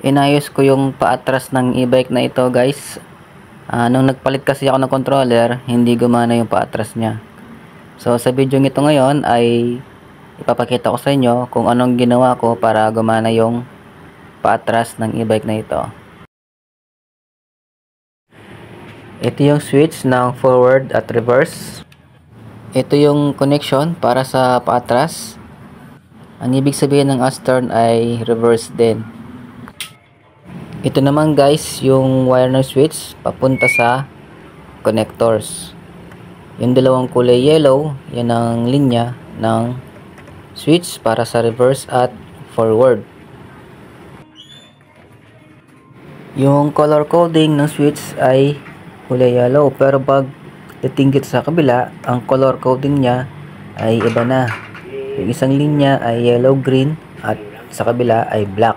Inayos ko yung paatras ng e-bike na ito, guys. Nung nagpalit kasi ako ng controller, hindi gumana yung paatras niya. So sa video ito ngayon ay ipapakita ko sa inyo kung anong ginawa ko para gumana yung paatras ng e-bike na ito. Ito yung switch ng forward at reverse. Ito yung connection para sa paatras. Ang ibig sabihin ng as-turn ay reverse din. Ito naman guys, yung wire ng switch papunta sa connectors. Yung dalawang kulay yellow, yan ang linya ng switch para sa reverse at forward. Yung color coding ng switch ay kulay yellow, pero pag titinggit sa kabila, ang color coding niya ay iba na. Yung isang linya ay yellow green at sa kabila ay black.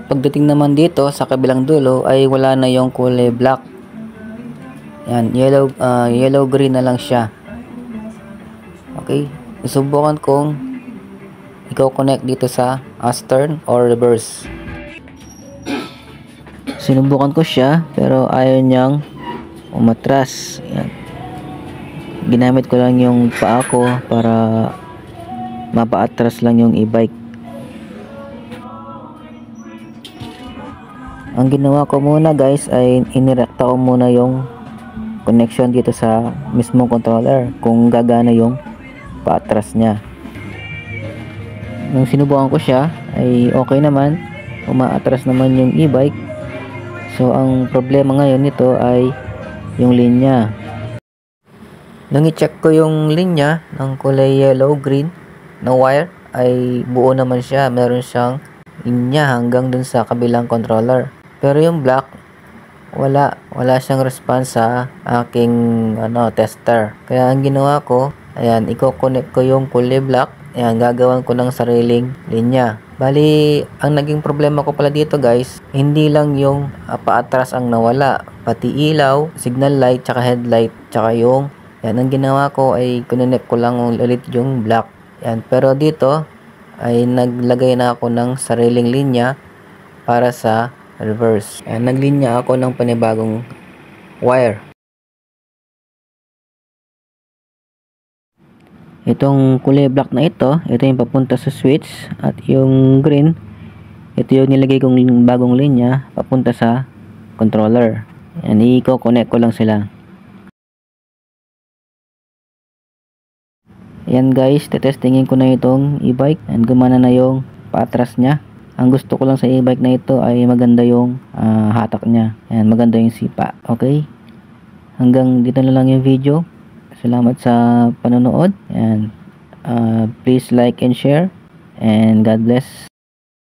Pagdating naman dito sa kabilang dulo ay wala na yung kulay black. Yan, yellow green na lang siya. Okay, isubukan kong i-connect dito sa as-turn or reverse. Sinubukan ko siya pero ayaw niyang umatras. Yan. Ginamit ko lang yung paa ko para mapaatras lang yung e-bike. Ang ginawa ko muna guys ay inirekta ko muna yung connection dito sa mismong controller kung gagana yung paatras niya. Nung sinubukan ko siya ay okay naman, umaatras naman yung e-bike. So ang problema ngayon nito ay yung linya. Nung i-check ko yung linya ng kulay yellow green na wire ay buo naman siya, meron siyang linya hanggang dun sa kabilang controller. Pero yung black, wala siyang response sa aking tester. Kaya ang ginawa ko, ayan, i-connect ko yung kulay black. Ayan, gagawan ko ng sariling linya. Bali, ang naging problema ko pala dito guys, hindi lang yung paatras ang nawala, pati ilaw, signal light, tsaka headlight, tsaka yung, yan, ang ginawa ko ay connect ko lang ulit yung black. Yan, pero dito ay naglagay na ako ng sariling linya para sa reverse. Naglinya ako ng panibagong wire. Itong kulay black na ito yung papunta sa switch, at yung green, ito yung nilagay kong bagong linya papunta sa controller. Yan, i-connect ko lang sila. Yan guys, tetestingin ko na itong e-bike and gumana na yung paatras niya. Ang gusto ko lang sa e-bike na ito ay maganda yung hatak niya. Ayan, maganda yung sipa. Okay? Hanggang dito na lang yung video. Salamat sa panonood. Ayan, please like and share. And God bless.